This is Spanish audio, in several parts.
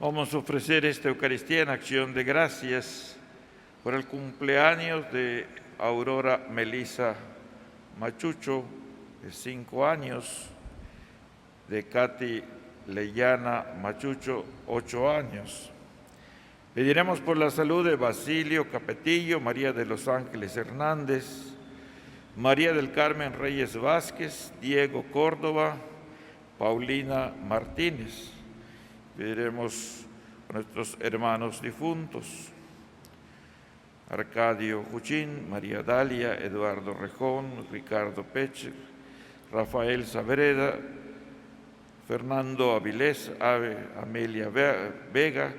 Vamos a ofrecer esta Eucaristía en acción de gracias por el cumpleaños de Aurora Melisa Machucho, de 5 años, de Katy Leyana Machucho, 8 años. Pediremos por la salud de Basilio Capetillo, María de los Ángeles Hernández, María del Carmen Reyes Vázquez, Diego Córdoba, Paulina Martínez. Pediremos a nuestros hermanos difuntos: Arcadio Juchín, María Dalia, Eduardo Rejón, Ricardo Peche, Rafael Sabreda, Fernando Avilés, Amelia Vega,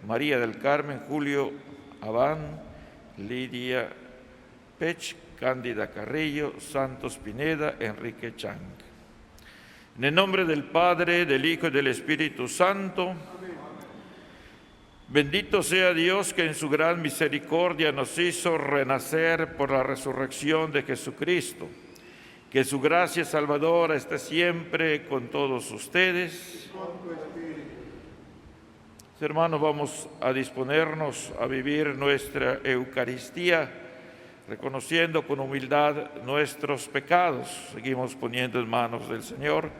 María del Carmen, Julio Abán, Lidia Pech, Cándida Carrillo, Santos Pineda, Enrique Chang. En el nombre del Padre, del Hijo y del Espíritu Santo. Amén. Bendito sea Dios que en su gran misericordia nos hizo renacer por la resurrección de Jesucristo. Que su gracia salvadora esté siempre con todos ustedes. Hermanos, vamos a disponernos a vivir nuestra Eucaristía, reconociendo con humildad nuestros pecados. Seguimos poniendo en manos del Señor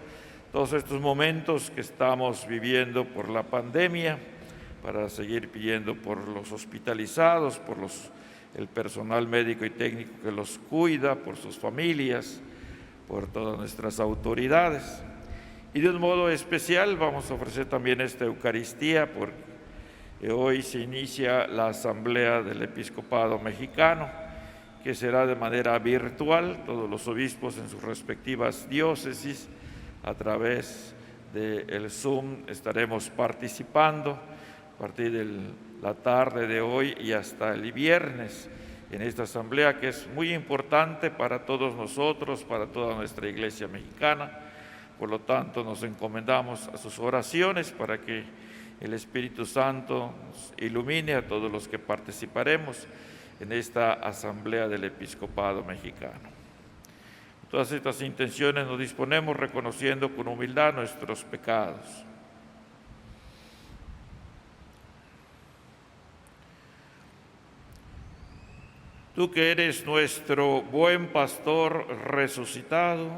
todos estos momentos que estamos viviendo por la pandemia, para seguir pidiendo por los hospitalizados, por el personal médico y técnico que los cuida, por sus familias, por todas nuestras autoridades. Y de un modo especial vamos a ofrecer también esta Eucaristía porque hoy se inicia la Asamblea del Episcopado Mexicano, que será de manera virtual. Todos los obispos en sus respectivas diócesis, a través del Zoom, estaremos participando a partir de la tarde de hoy y hasta el viernes en esta asamblea, que es muy importante para todos nosotros, para toda nuestra Iglesia mexicana. Por lo tanto, nos encomendamos a sus oraciones para que el Espíritu Santo nos ilumine a todos los que participaremos en esta asamblea del Episcopado Mexicano. Todas estas intenciones nos disponemos reconociendo con humildad nuestros pecados. Tú que eres nuestro buen pastor resucitado,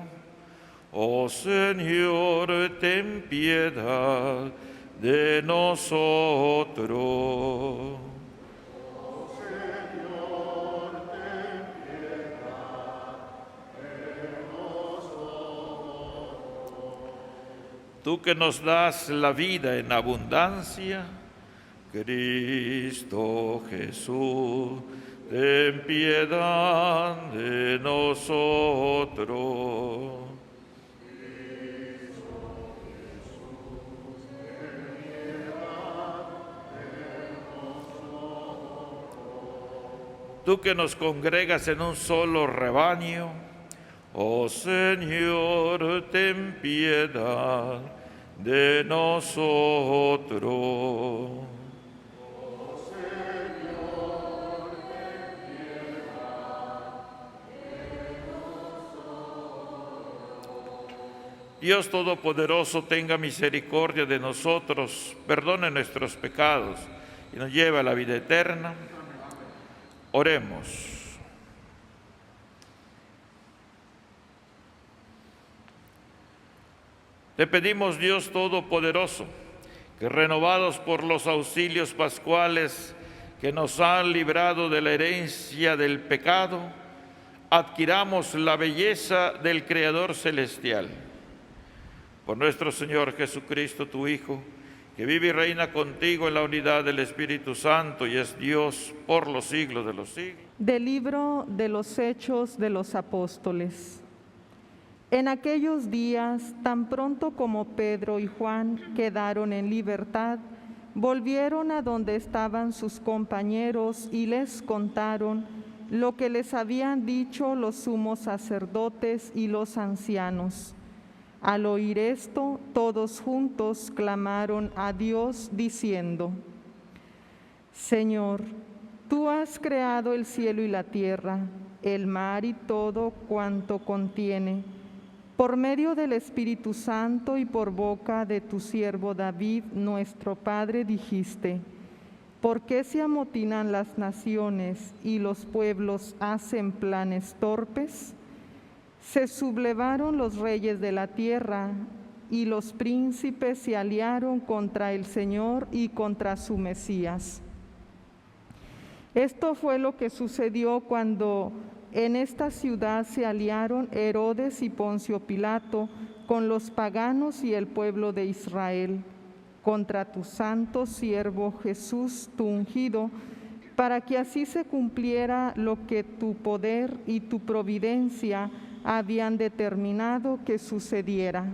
oh Señor, ten piedad de nosotros. Tú que nos das la vida en abundancia, Cristo Jesús, ten piedad de nosotros. Cristo Jesús, ten piedad de nosotros. Tú que nos congregas en un solo rebaño, oh Señor, ten piedad de nosotros. Oh Señor, ten piedad de nosotros. Dios Todopoderoso, tenga misericordia de nosotros, perdone nuestros pecados y nos lleve a la vida eterna. Oremos. Te pedimos, Dios Todopoderoso, que renovados por los auxilios pascuales que nos han librado de la herencia del pecado, adquiramos la belleza del Creador celestial. Por nuestro Señor Jesucristo, tu Hijo, que vive y reina contigo en la unidad del Espíritu Santo y es Dios por los siglos de los siglos. Del libro de los Hechos de los Apóstoles. En aquellos días, tan pronto como Pedro y Juan quedaron en libertad, volvieron a donde estaban sus compañeros y les contaron lo que les habían dicho los sumos sacerdotes y los ancianos. Al oír esto, todos juntos clamaron a Dios diciendo: Señor, tú has creado el cielo y la tierra, el mar y todo cuanto contiene. Por medio del Espíritu Santo y por boca de tu siervo David, nuestro Padre, dijiste: ¿por qué se amotinan las naciones y los pueblos hacen planes torpes? Se sublevaron los reyes de la tierra y los príncipes se aliaron contra el Señor y contra su Mesías. Esto fue lo que sucedió cuando en esta ciudad se aliaron Herodes y Poncio Pilato con los paganos y el pueblo de Israel contra tu santo siervo Jesús, tu ungido, para que así se cumpliera lo que tu poder y tu providencia habían determinado que sucediera.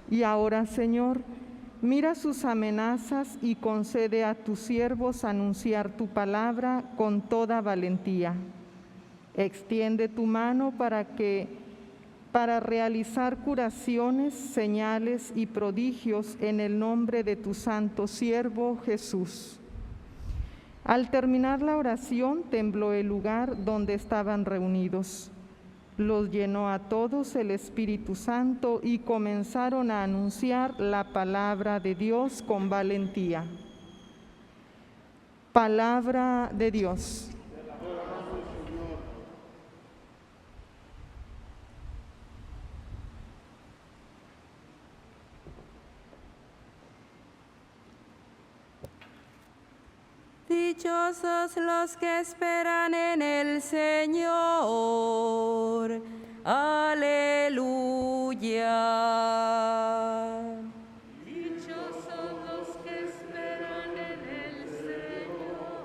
Y ahora, Señor, mira sus amenazas y concede a tus siervos anunciar tu palabra con toda valentía. Extiende tu mano para realizar curaciones, señales y prodigios en el nombre de tu santo siervo Jesús. Al terminar la oración, tembló el lugar donde estaban reunidos. Los llenó a todos el Espíritu Santo y comenzaron a anunciar la palabra de Dios con valentía. Palabra de Dios. Dichosos los que esperan en el Señor. Aleluya. Dichosos los que esperan en el Señor.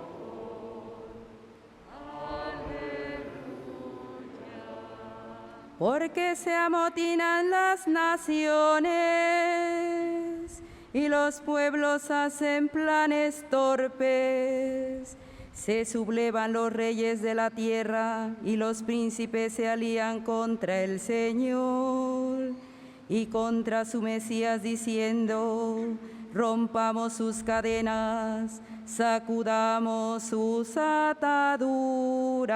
Aleluya. Porque se amotinan las naciones y los pueblos hacen planes torpes. Se sublevan los reyes de la tierra y los príncipes se alían contra el Señor y contra su Mesías, diciendo: rompamos sus cadenas, sacudamos sus ataduras.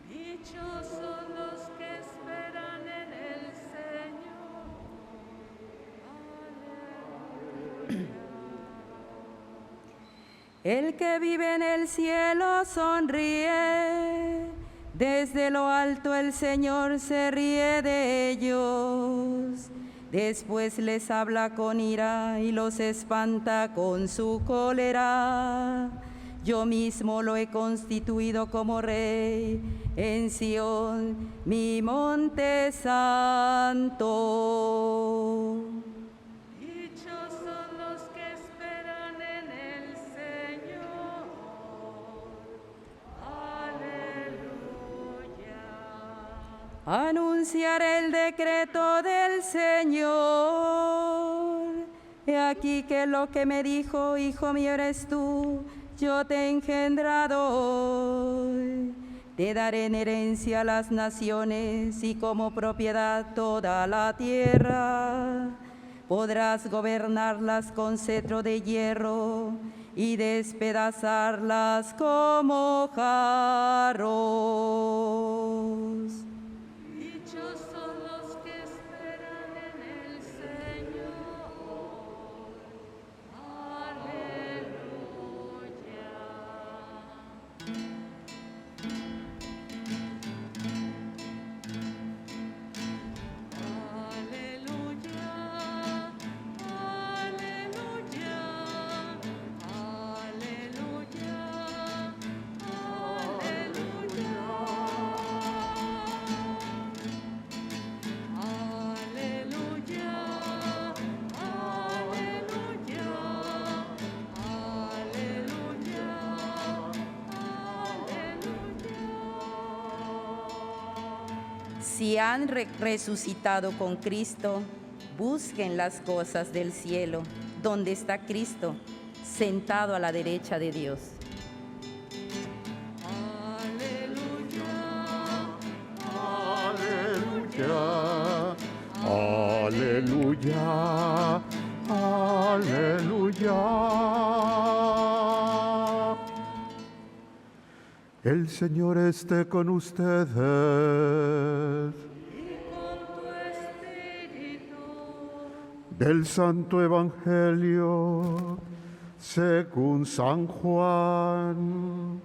Dichosos los que esperan en el Señor. El que vive en el cielo sonríe, desde lo alto el Señor se ríe de ellos. Después les habla con ira y los espanta con su cólera. Yo mismo lo he constituido como rey en Sión, mi monte santo. Dichosos los que esperan en el Señor. Aleluya. Anunciaré el decreto del Señor. He aquí que lo que me dijo: hijo mío eres tú, yo te he engendrado hoy. Te daré en herencia a las naciones y como propiedad toda la tierra. Podrás gobernarlas con cetro de hierro y despedazarlas como jarros. Dichosos los que esperan en el Señor. Aleluya. Aleluya. Aleluya. Aleluya. Si han resucitado con Cristo, busquen las cosas del cielo, donde está Cristo, sentado a la derecha de Dios. Aleluya, aleluya. El Señor esté con ustedes. Y con tu espíritu. Del Santo Evangelio según San Juan.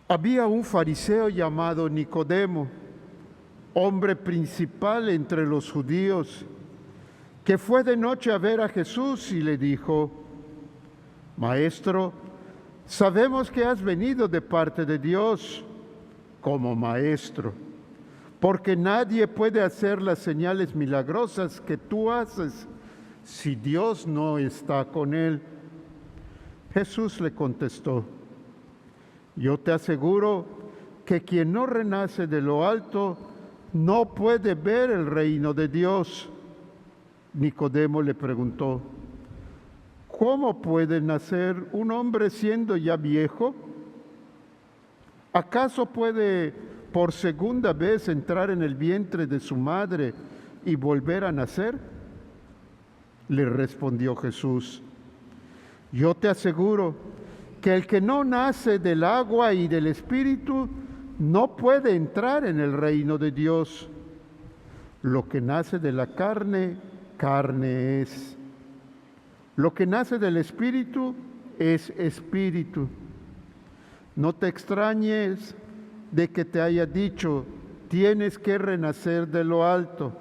Había un fariseo llamado Nicodemo, hombre principal entre los judíos, que fue de noche a ver a Jesús y le dijo: Maestro, sabemos que has venido de parte de Dios como maestro, porque nadie puede hacer las señales milagrosas que tú haces si Dios no está con él. Jesús le contestó: Yo te aseguro que quien no renace de lo alto no puede ver el reino de Dios. Nicodemo le preguntó: ¿Cómo puede nacer un hombre siendo ya viejo? ¿Acaso puede por segunda vez entrar en el vientre de su madre y volver a nacer? Le respondió Jesús: Yo te aseguro que el que no nace del agua y del Espíritu no puede entrar en el reino de Dios. Lo que nace de la carne, carne es. Lo que nace del Espíritu es espíritu. No te extrañes de que te haya dicho: tienes que renacer de lo alto.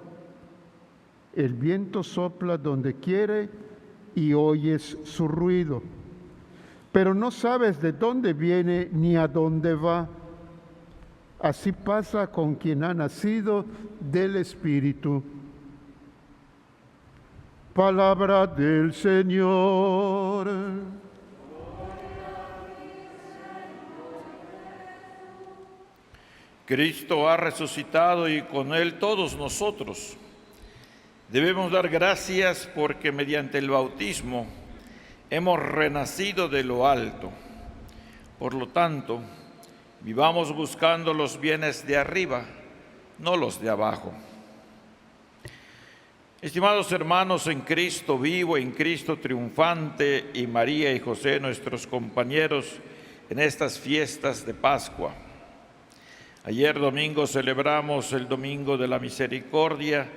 El viento sopla donde quiere y oyes su ruido, pero no sabes de dónde viene ni a dónde va. Así pasa con quien ha nacido del Espíritu. Palabra del Señor. Cristo ha resucitado y con Él todos nosotros. Debemos dar gracias porque mediante el bautismo hemos renacido de lo alto. Por lo tanto, vivamos buscando los bienes de arriba, no los de abajo. Estimados hermanos en Cristo vivo, en Cristo triunfante, y María y José, nuestros compañeros en estas fiestas de Pascua. Ayer domingo celebramos el Domingo de la Misericordia,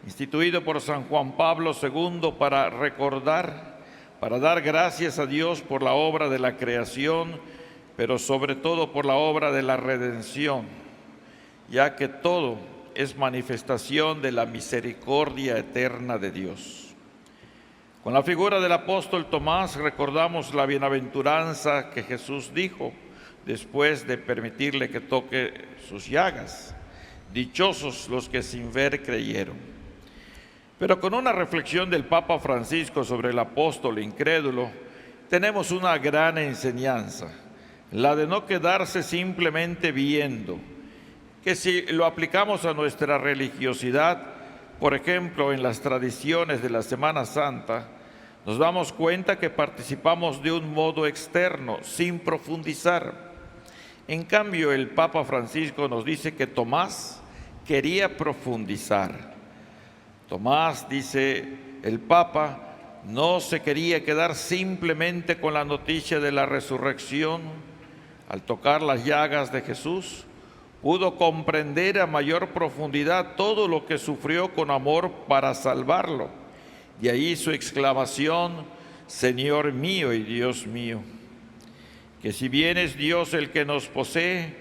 instituido por San Juan Pablo II para recordar, para dar gracias a Dios por la obra de la creación, pero sobre todo por la obra de la redención, ya que todo es manifestación de la misericordia eterna de Dios. Con la figura del apóstol Tomás recordamos la bienaventuranza que Jesús dijo después de permitirle que toque sus llagas. Dichosos los que sin ver creyeron. Pero con una reflexión del Papa Francisco sobre el apóstol incrédulo, tenemos una gran enseñanza, la de no quedarse simplemente viendo, que si lo aplicamos a nuestra religiosidad, por ejemplo, en las tradiciones de la Semana Santa, nos damos cuenta que participamos de un modo externo, sin profundizar. En cambio, el Papa Francisco nos dice que Tomás quería profundizar. Tomás, dice el Papa, no se quería quedar simplemente con la noticia de la resurrección. Al tocar las llagas de Jesús, pudo comprender a mayor profundidad todo lo que sufrió con amor para salvarlo. De ahí su exclamación: Señor mío y Dios mío. Que si bien es Dios el que nos posee,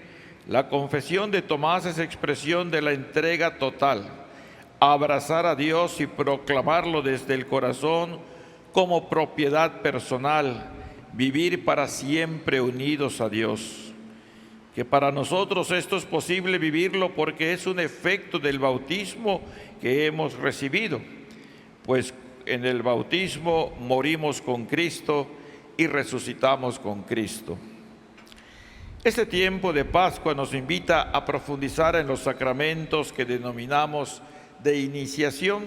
la confesión de Tomás es expresión de la entrega total, abrazar a Dios y proclamarlo desde el corazón como propiedad personal, vivir para siempre unidos a Dios. Que para nosotros esto es posible vivirlo porque es un efecto del bautismo que hemos recibido, pues en el bautismo morimos con Cristo y resucitamos con Cristo. Este tiempo de Pascua nos invita a profundizar en los sacramentos que denominamos de iniciación,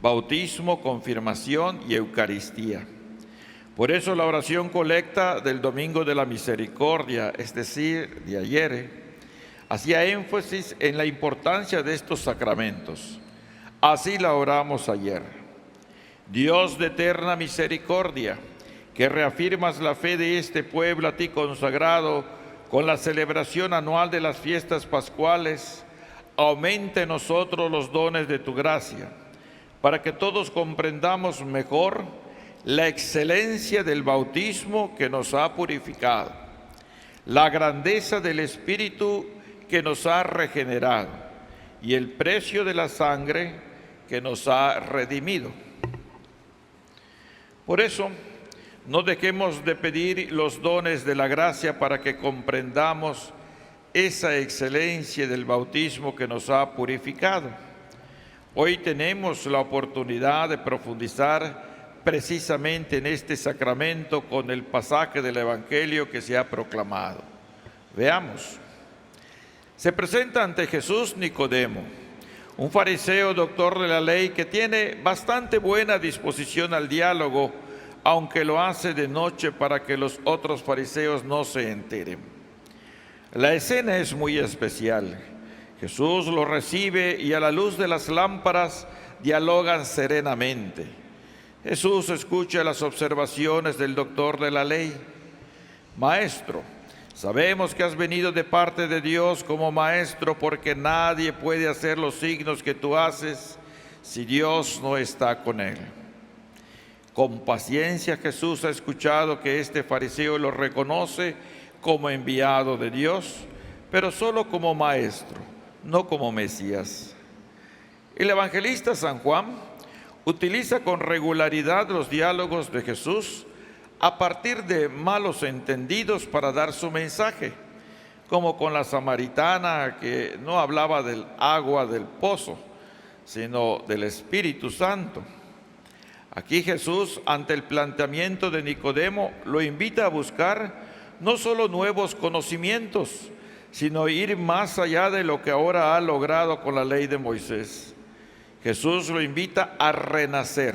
bautismo, confirmación y Eucaristía. Por eso la oración colecta del Domingo de la Misericordia, es decir, de ayer, hacía énfasis en la importancia de estos sacramentos. Así la oramos ayer. Dios de eterna misericordia, que reafirmas la fe de este pueblo a ti consagrado con la celebración anual de las fiestas pascuales, aumenta en nosotros los dones de tu gracia, para que todos comprendamos mejor la excelencia del bautismo que nos ha purificado, la grandeza del Espíritu que nos ha regenerado y el precio de la sangre que nos ha redimido. Por eso, no dejemos de pedir los dones de la gracia para que comprendamos esa excelencia del bautismo que nos ha purificado. Hoy tenemos la oportunidad de profundizar precisamente en este sacramento con el pasaje del Evangelio que se ha proclamado. Veamos. Se presenta ante Jesús Nicodemo, un fariseo doctor de la ley que tiene bastante buena disposición al diálogo, aunque lo hace de noche para que los otros fariseos no se enteren. La escena es muy especial. Jesús lo recibe y a la luz de las lámparas dialogan serenamente. Jesús escucha las observaciones del doctor de la ley. Maestro, sabemos que has venido de parte de Dios como maestro, porque nadie puede hacer los signos que tú haces si Dios no está con él. Con paciencia Jesús ha escuchado que este fariseo lo reconoce como enviado de Dios, pero solo como maestro, no como Mesías. El evangelista San Juan utiliza con regularidad los diálogos de Jesús a partir de malos entendidos para dar su mensaje, como con la samaritana que no hablaba del agua del pozo, sino del Espíritu Santo. Aquí Jesús, ante el planteamiento de Nicodemo, lo invita a buscar no solo nuevos conocimientos, sino ir más allá de lo que ahora ha logrado con la ley de Moisés. Jesús lo invita a renacer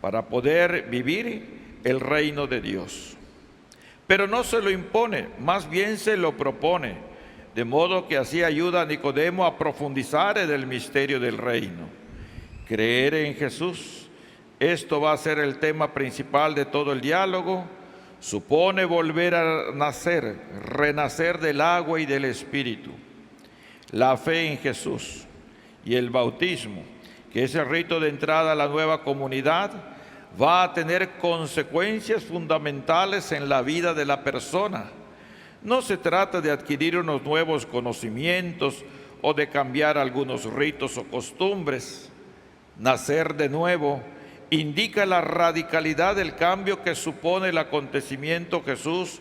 para poder vivir el reino de Dios. Pero no se lo impone, más bien se lo propone, de modo que así ayuda a Nicodemo a profundizar en el misterio del reino. Creer en Jesús. Esto va a ser el tema principal de todo el diálogo. Supone volver a nacer, renacer del agua y del Espíritu. La fe en Jesús y el bautismo, que es el rito de entrada a la nueva comunidad, va a tener consecuencias fundamentales en la vida de la persona. No se trata de adquirir unos nuevos conocimientos o de cambiar algunos ritos o costumbres. Nacer de nuevo indica la radicalidad del cambio que supone el acontecimiento Jesús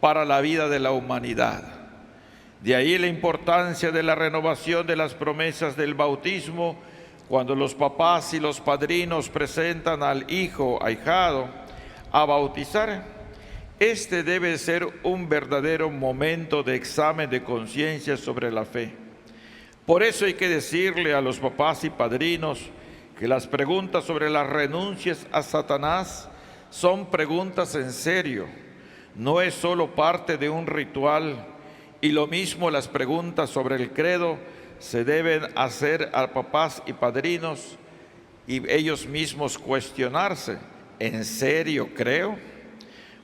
para la vida de la humanidad. De ahí la importancia de la renovación de las promesas del bautismo, cuando los papás y los padrinos presentan al hijo ahijado a bautizar. Este debe ser un verdadero momento de examen de conciencia sobre la fe. Por eso hay que decirle a los papás y padrinos que las preguntas sobre las renuncias a Satanás son preguntas en serio, no es solo parte de un ritual, y lo mismo las preguntas sobre el credo se deben hacer a papás y padrinos y ellos mismos cuestionarse, ¿en serio creo?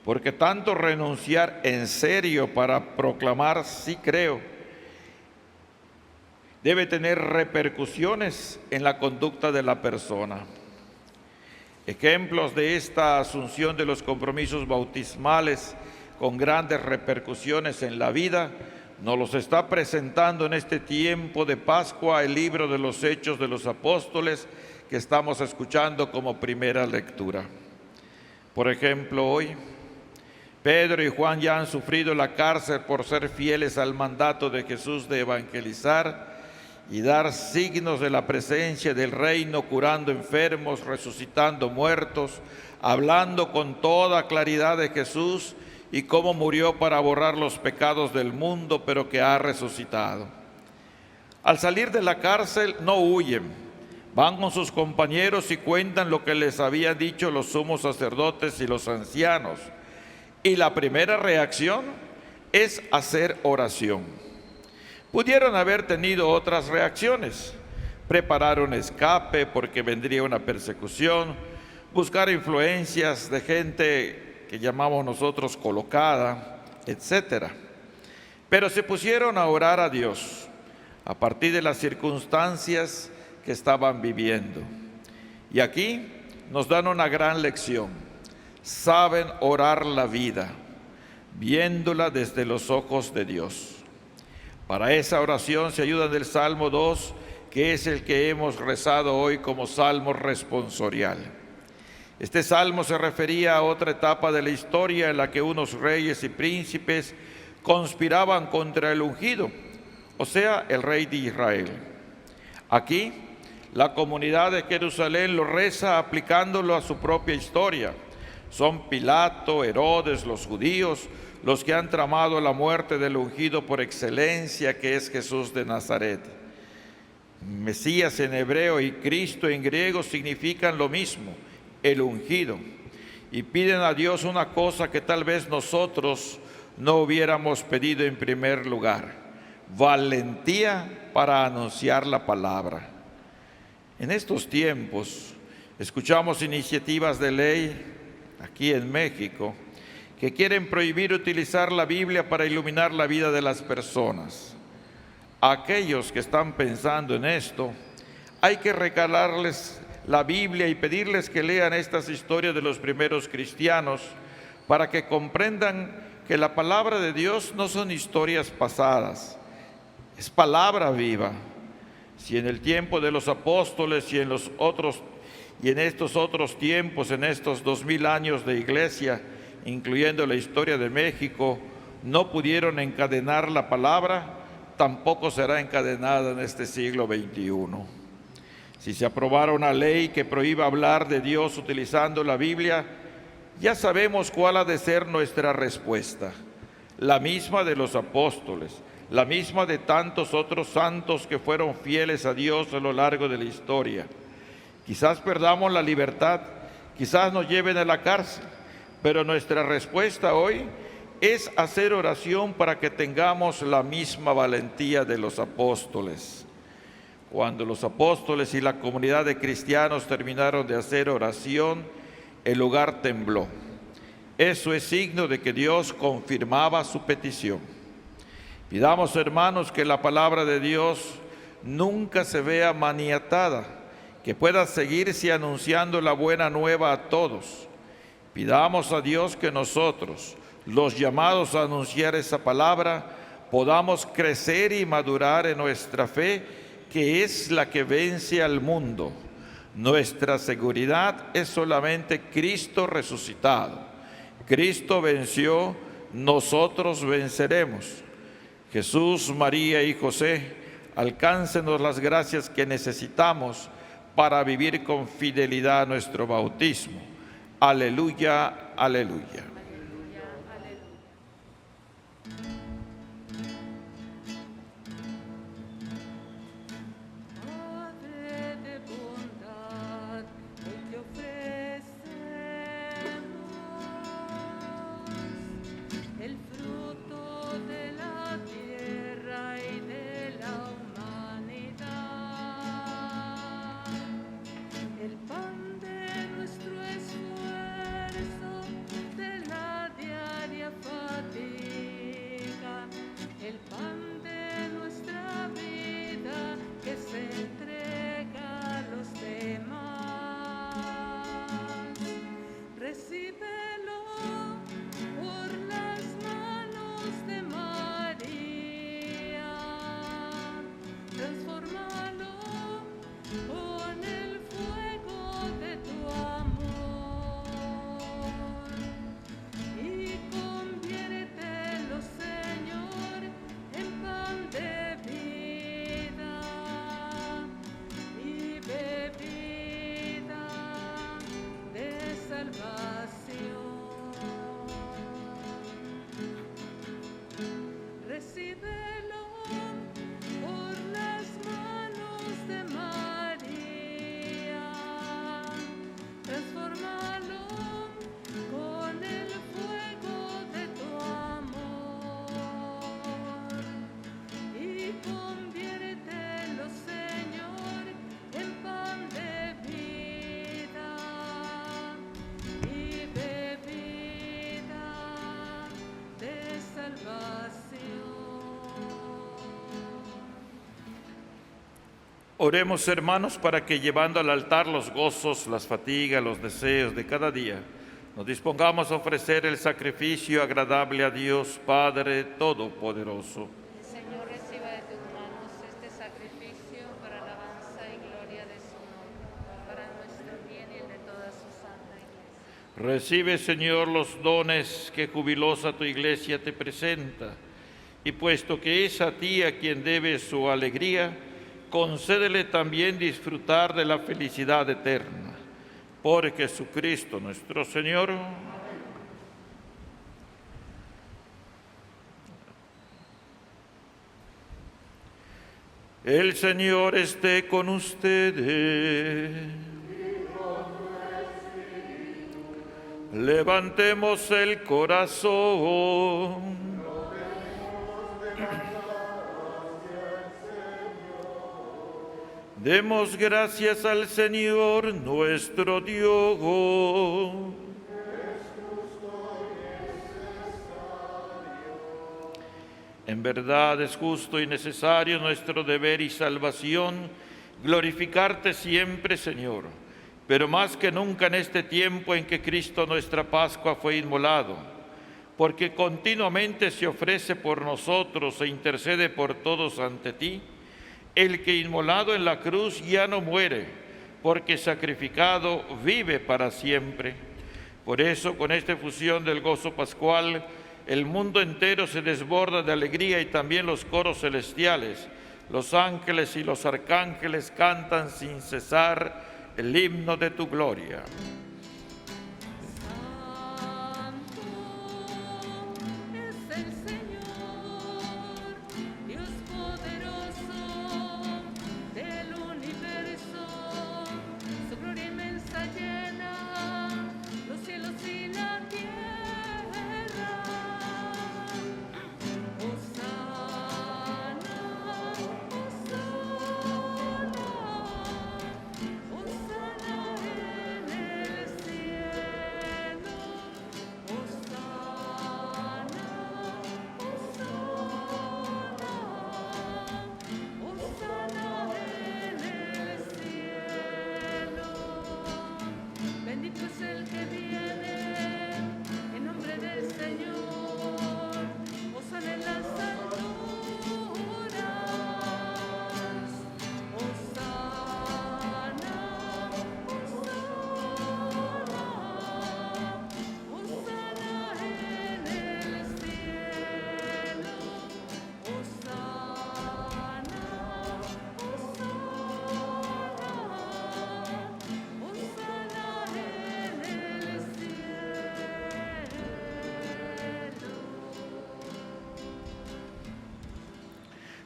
Porque tanto renunciar en serio para proclamar sí creo debe tener repercusiones en la conducta de la persona. Ejemplos de esta asunción de los compromisos bautismales con grandes repercusiones en la vida nos los está presentando en este tiempo de Pascua el libro de los Hechos de los Apóstoles que estamos escuchando como primera lectura. Por ejemplo, hoy Pedro y Juan ya han sufrido la cárcel por ser fieles al mandato de Jesús de evangelizar y dar signos de la presencia del reino, curando enfermos, resucitando muertos, hablando con toda claridad de Jesús y cómo murió para borrar los pecados del mundo, pero que ha resucitado. Al salir de la cárcel no huyen, van con sus compañeros y cuentan lo que les habían dicho los sumos sacerdotes y los ancianos. Y la primera reacción es hacer oración. Pudieron haber tenido otras reacciones, preparar un escape porque vendría una persecución, buscar influencias de gente que llamamos nosotros colocada, etc. Pero se pusieron a orar a Dios a partir de las circunstancias que estaban viviendo. Y aquí nos dan una gran lección. Saben orar la vida, viéndola desde los ojos de Dios. Para esa oración se ayudan del Salmo 2, que es el que hemos rezado hoy como Salmo responsorial. Este salmo se refería a otra etapa de la historia en la que unos reyes y príncipes conspiraban contra el ungido, o sea, el rey de Israel. Aquí, la comunidad de Jerusalén lo reza aplicándolo a su propia historia. Son Pilato, Herodes, los judíos, los que han tramado la muerte del ungido por excelencia, que es Jesús de Nazaret. Mesías en hebreo y Cristo en griego significan lo mismo, el ungido. Y piden a Dios una cosa que tal vez nosotros no hubiéramos pedido en primer lugar: valentía para anunciar la palabra. En estos tiempos escuchamos iniciativas de ley aquí en México que quieren prohibir utilizar la Biblia para iluminar la vida de las personas. A aquellos que están pensando en esto, hay que regalarles la Biblia y pedirles que lean estas historias de los primeros cristianos para que comprendan que la palabra de Dios no son historias pasadas, es palabra viva. Si en el tiempo de los apóstoles y en estos otros tiempos, en estos 2000 años de iglesia, incluyendo la historia de México, no pudieron encadenar la palabra, tampoco será encadenada en este siglo XXI. Si se aprobara una ley que prohíba hablar de Dios utilizando la Biblia, ya sabemos cuál ha de ser nuestra respuesta, la misma de los apóstoles, la misma de tantos otros santos que fueron fieles a Dios a lo largo de la historia. Quizás perdamos la libertad, quizás nos lleven a la cárcel, pero nuestra respuesta hoy es hacer oración para que tengamos la misma valentía de los apóstoles. Cuando los apóstoles y la comunidad de cristianos terminaron de hacer oración, el lugar tembló. Eso es signo de que Dios confirmaba su petición. Pidamos, hermanos, que la palabra de Dios nunca se vea maniatada, que pueda seguirse anunciando la buena nueva a todos. Pidamos a Dios que nosotros, los llamados a anunciar esa palabra, podamos crecer y madurar en nuestra fe, que es la que vence al mundo. Nuestra seguridad es solamente Cristo resucitado. Cristo venció, nosotros venceremos. Jesús, María y José, alcáncenos las gracias que necesitamos para vivir con fidelidad nuestro bautismo. Aleluya, aleluya. Padre de bondad, hoy te ofrecemos el fruto de la tierra y de la humanidad, el pan de nuestro esfuerzo, de la Oremos, hermanos, para que llevando al altar los gozos, las fatigas, los deseos de cada día, nos dispongamos a ofrecer el sacrificio agradable a Dios Padre Todopoderoso. El Señor reciba de tus manos este sacrificio para alabanza y gloria de su nombre, para nuestro bien y el de toda su santa Iglesia. Recibe, Señor, los dones que jubilosa tu Iglesia te presenta, y puesto que es a ti a quien debe su alegría, concédele también disfrutar de la felicidad eterna. Por Jesucristo nuestro Señor. El Señor esté con ustedes. Levantemos el corazón. Demos gracias al Señor nuestro Dios. En verdad es justo y necesario nuestro deber y salvación glorificarte siempre, Señor, pero más que nunca en este tiempo en que Cristo nuestra Pascua fue inmolado, porque continuamente se ofrece por nosotros e intercede por todos ante ti. El que inmolado en la cruz ya no muere, porque sacrificado vive para siempre. Por eso, con esta efusión del gozo pascual, el mundo entero se desborda de alegría y también los coros celestiales. Los ángeles y los arcángeles cantan sin cesar el himno de tu gloria.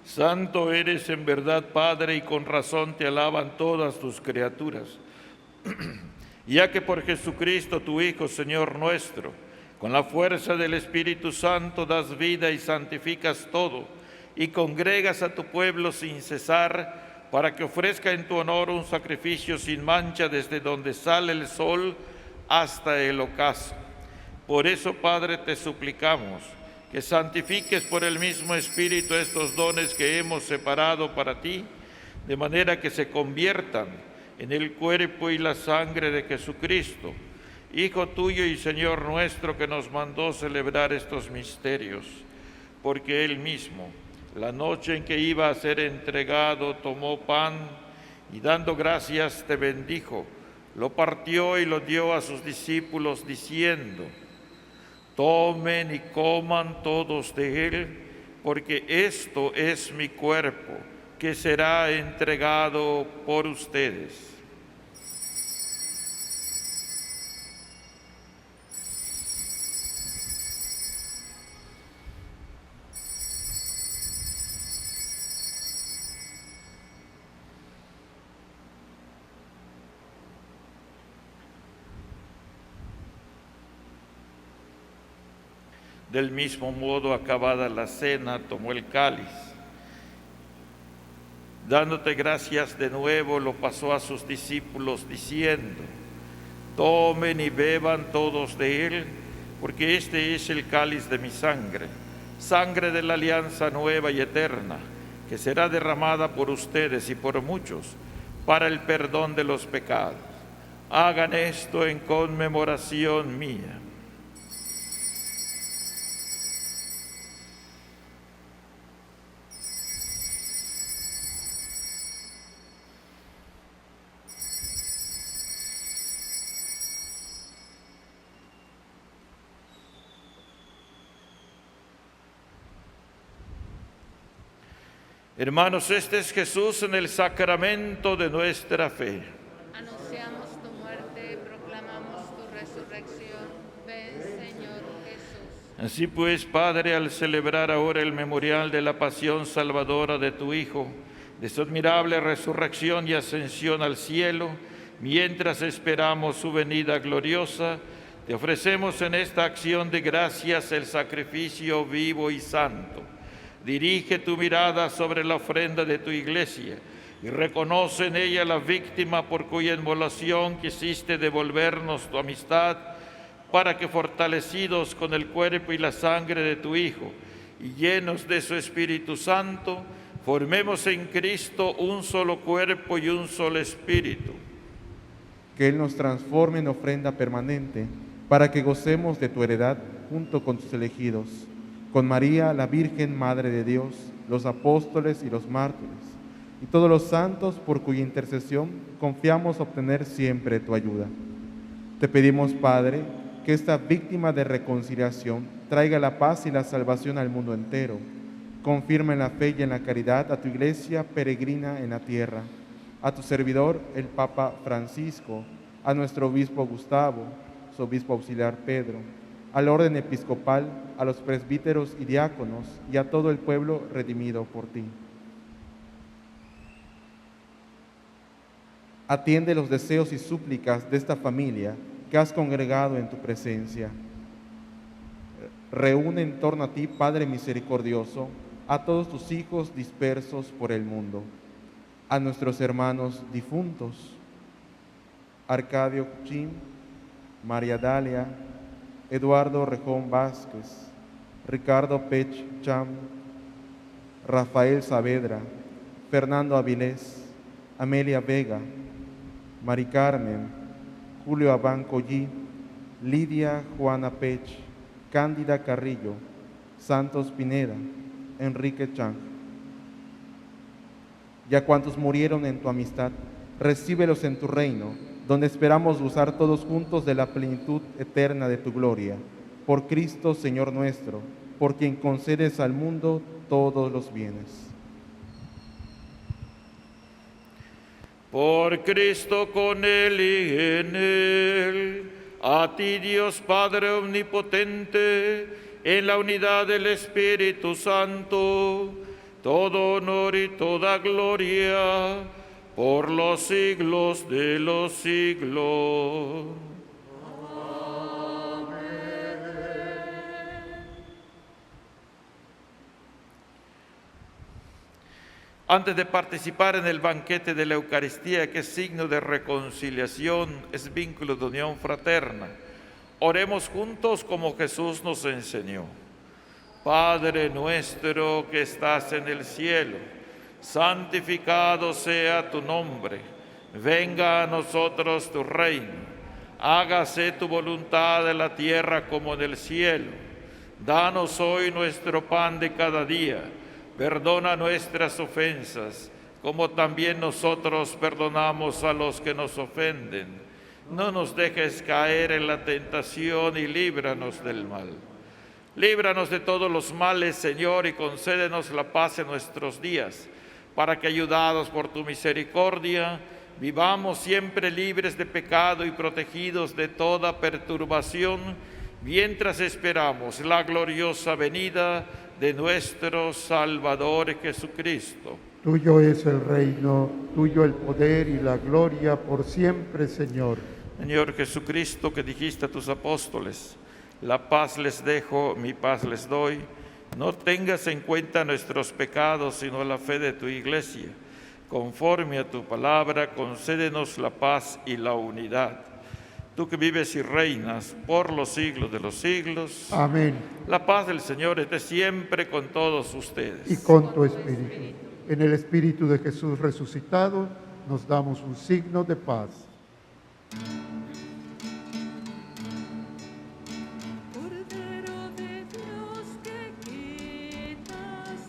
Santo eres en verdad, Padre, y con razón te alaban todas tus criaturas. Ya que por Jesucristo, tu Hijo, Señor nuestro, con la fuerza del Espíritu Santo das vida y santificas todo, y congregas a tu pueblo sin cesar, para que ofrezca en tu honor un sacrificio sin mancha desde donde sale el sol hasta el ocaso. Por eso, Padre, te suplicamos que santifiques por el mismo Espíritu estos dones que hemos separado para ti, de manera que se conviertan en el cuerpo y la sangre de Jesucristo, Hijo tuyo y Señor nuestro, que nos mandó celebrar estos misterios, porque Él mismo, la noche en que iba a ser entregado, tomó pan y dando gracias te bendijo, lo partió y lo dio a sus discípulos diciendo: tomen y coman todos de él, porque esto es mi cuerpo, que será entregado por ustedes. Del mismo modo, acabada la cena, tomó el cáliz. Dándote gracias de nuevo, lo pasó a sus discípulos diciendo: tomen y beban todos de él, porque este es el cáliz de mi sangre, sangre de la alianza nueva y eterna, que será derramada por ustedes y por muchos para el perdón de los pecados. Hagan esto en conmemoración mía. Hermanos, este es Jesús en el sacramento de nuestra fe. Anunciamos tu muerte, proclamamos tu resurrección. Ven, Señor Jesús. Así pues, Padre, al celebrar ahora el memorial de la pasión salvadora de tu Hijo, de su admirable resurrección y ascensión al cielo, mientras esperamos su venida gloriosa, te ofrecemos en esta acción de gracias el sacrificio vivo y santo. Dirige tu mirada sobre la ofrenda de tu iglesia y reconoce en ella la víctima por cuya inmolación quisiste devolvernos tu amistad, para que fortalecidos con el cuerpo y la sangre de tu Hijo y llenos de su Espíritu Santo, formemos en Cristo un solo cuerpo y un solo espíritu. Que Él nos transforme en ofrenda permanente, para que gocemos de tu heredad junto con tus elegidos, con María, la Virgen Madre de Dios, los apóstoles y los mártires, y todos los santos por cuya intercesión confiamos obtener siempre tu ayuda. Te pedimos, Padre, que esta víctima de reconciliación traiga la paz y la salvación al mundo entero. Confirma en la fe y en la caridad a tu iglesia peregrina en la tierra, a tu servidor, el Papa Francisco, a nuestro obispo Gustavo, su obispo auxiliar Pedro, al orden episcopal, a los presbíteros y diáconos y a todo el pueblo redimido por ti. Atiende los deseos y súplicas de esta familia que has congregado en tu presencia. Reúne en torno a ti, Padre misericordioso, a todos tus hijos dispersos por el mundo, a nuestros hermanos difuntos, Arcadio Cuchín, María Dalia, Eduardo Rejón Vázquez, Ricardo Pech Cham, Rafael Saavedra, Fernando Avilés, Amelia Vega, Mari Carmen, Julio Abán Collí, Lidia Juana Pech, Cándida Carrillo, Santos Pineda, Enrique Chang. Y a cuantos murieron en tu amistad, recíbelos en tu reino, donde esperamos gozar todos juntos de la plenitud eterna de tu gloria. Por Cristo, Señor nuestro, por quien concedes al mundo todos los bienes. Por Cristo, con Él y en Él, a ti Dios Padre omnipotente, en la unidad del Espíritu Santo, todo honor y toda gloria, por los siglos de los siglos. Antes de participar en el banquete de la Eucaristía, que es signo de reconciliación, es vínculo de unión fraterna, oremos juntos como Jesús nos enseñó. Padre nuestro que estás en el cielo, santificado sea tu nombre. Venga a nosotros tu reino. Hágase tu voluntad en la tierra como en el cielo. Danos hoy nuestro pan de cada día. Perdona nuestras ofensas, como también nosotros perdonamos a los que nos ofenden. No nos dejes caer en la tentación y líbranos del mal. Líbranos de todos los males, Señor, y concédenos la paz en nuestros días, para que, ayudados por tu misericordia, vivamos siempre libres de pecado y protegidos de toda perturbación, mientras esperamos la gloriosa venida de nuestro Salvador Jesucristo. Tuyo es el reino, tuyo el poder y la gloria por siempre, Señor. Señor Jesucristo, que dijiste a tus apóstoles, la paz les dejo, mi paz les doy. No tengas en cuenta nuestros pecados, sino la fe de tu iglesia. Conforme a tu palabra, concédenos la paz y la unidad. Tú que vives y reinas por los siglos de los siglos. Amén. La paz del Señor esté siempre con todos ustedes. Y con tu espíritu. En el Espíritu de Jesús resucitado, nos damos un signo de paz. Cordero de Dios que quitas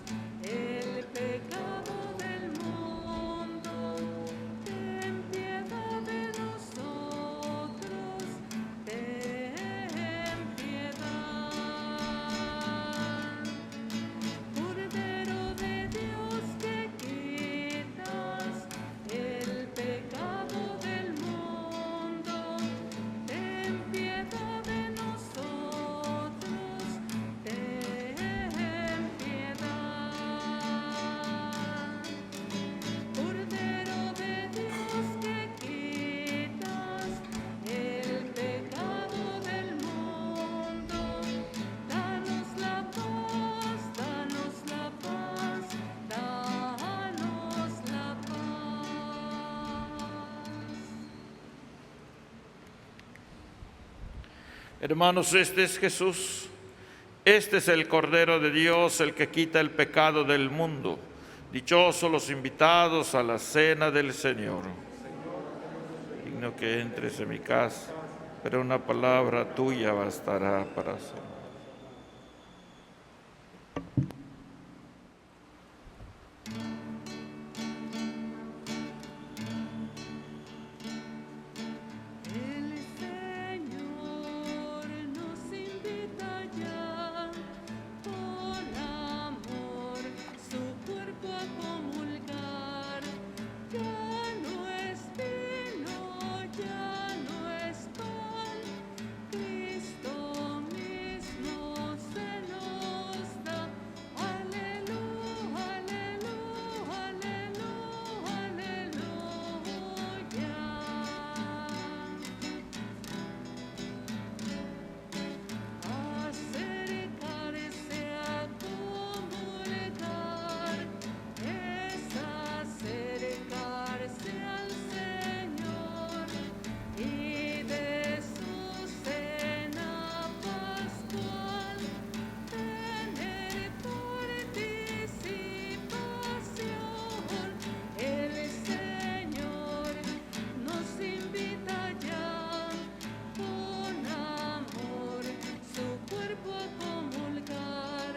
el pecado del mundo, ten piedad de nosotros, ten piedad. Cordero de Dios que quitas el pecado del mundo, ten piedad de nosotros, ten piedad. Cordero de Dios que quitas el pecado del mundo, danos la paz, danos la paz, danos la paz. Hermanos, este es Jesús, este es el Cordero de Dios, el que quita el pecado del mundo. Dichosos los invitados a la cena del Señor. Digno que entres en mi casa, pero una palabra tuya bastará para hacerlo. El Señor nos invita ya con amor su cuerpo a comulgar. Ya no es vino, ya no es pan, Cristo mismo se nos da. Aleluya, aleluya, aleluya, aleluya. Acercarse a comulgar es acercarse al Señor y de su cena pascual tener participación. El Señor nos invita ya con amor su cuerpo a comulgar.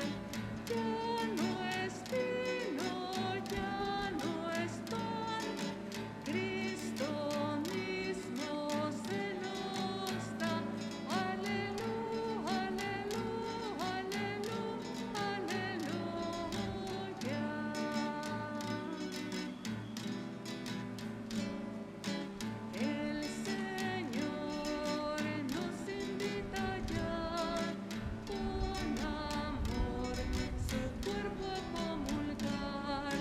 Ya no es vino, ya no es pan, Cristo mismo se nos da. Aleluya, aleluya, aleluya, aleluya. El Señor nos invita ya con amor su cuerpo a comulgar.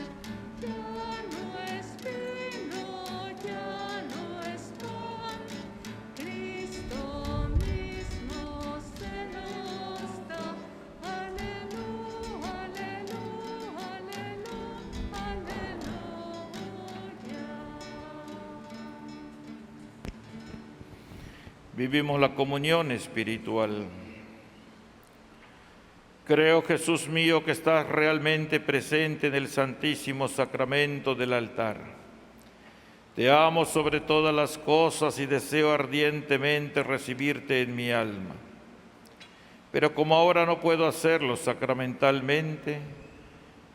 Ya no es vino, ya no es pan, Cristo mismo se nos da. Aleluya, aleluya, aleluya, aleluya. Vivimos la comunión espiritual. Creo, Jesús mío, que estás realmente presente en el Santísimo Sacramento del altar. Te amo sobre todas las cosas y deseo ardientemente recibirte en mi alma. Pero como ahora no puedo hacerlo sacramentalmente,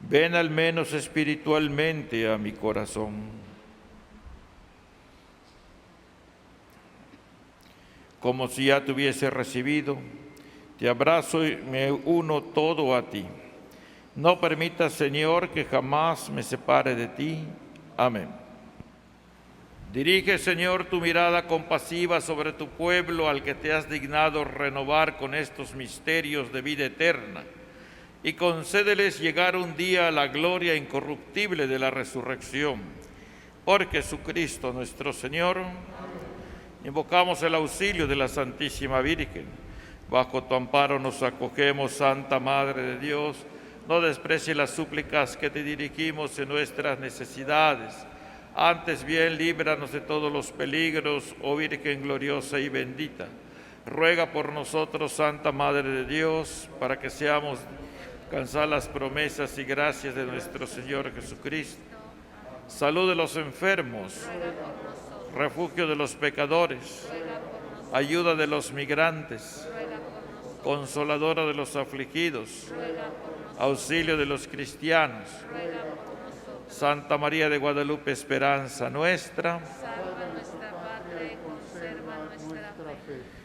ven al menos espiritualmente a mi corazón. Como si ya te hubiese recibido, te abrazo y me uno todo a ti. No permitas, Señor, que jamás me separe de ti. Amén. Dirige, Señor, tu mirada compasiva sobre tu pueblo al que te has dignado renovar con estos misterios de vida eterna y concédeles llegar un día a la gloria incorruptible de la resurrección. Por Jesucristo nuestro Señor. Invocamos el auxilio de la Santísima Virgen. Bajo tu amparo nos acogemos, Santa Madre de Dios. No desprecies las súplicas que te dirigimos en nuestras necesidades. Antes bien, líbranos de todos los peligros, oh Virgen gloriosa y bendita. Ruega por nosotros, Santa Madre de Dios, para que seamos alcanzar las promesas y gracias de nuestro Señor Jesucristo. Salud de los enfermos, refugio de los pecadores, ayuda de los migrantes, consoladora de los afligidos, auxilio de los cristianos. Santa María de Guadalupe, esperanza nuestra. Salva nuestra patria y conserva nuestra fe.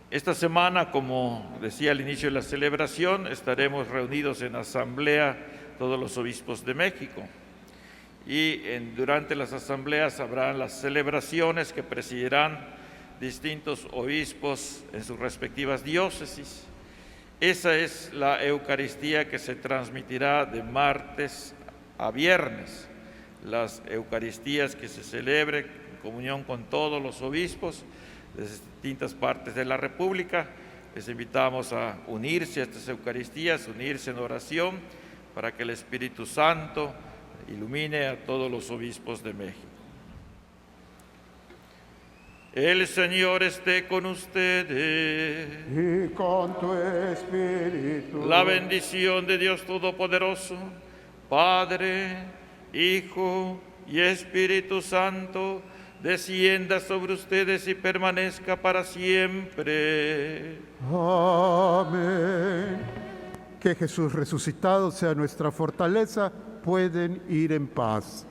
Esta semana, como decía al inicio de la celebración, estaremos reunidos en asamblea todos los obispos de México. Y durante las asambleas habrán las celebraciones que presidirán distintos obispos en sus respectivas diócesis. Esa es la Eucaristía que se transmitirá de martes a viernes. Las Eucaristías que se celebren en comunión con todos los obispos de distintas partes de la República. Les invitamos a unirse a estas Eucaristías, unirse en oración para que el Espíritu Santo ilumine a todos los obispos de México. El Señor esté con ustedes. Y con tu espíritu. La bendición de Dios Todopoderoso, Padre, Hijo y Espíritu Santo, descienda sobre ustedes y permanezca para siempre. Amén. Que Jesús resucitado sea nuestra fortaleza. Pueden ir en paz.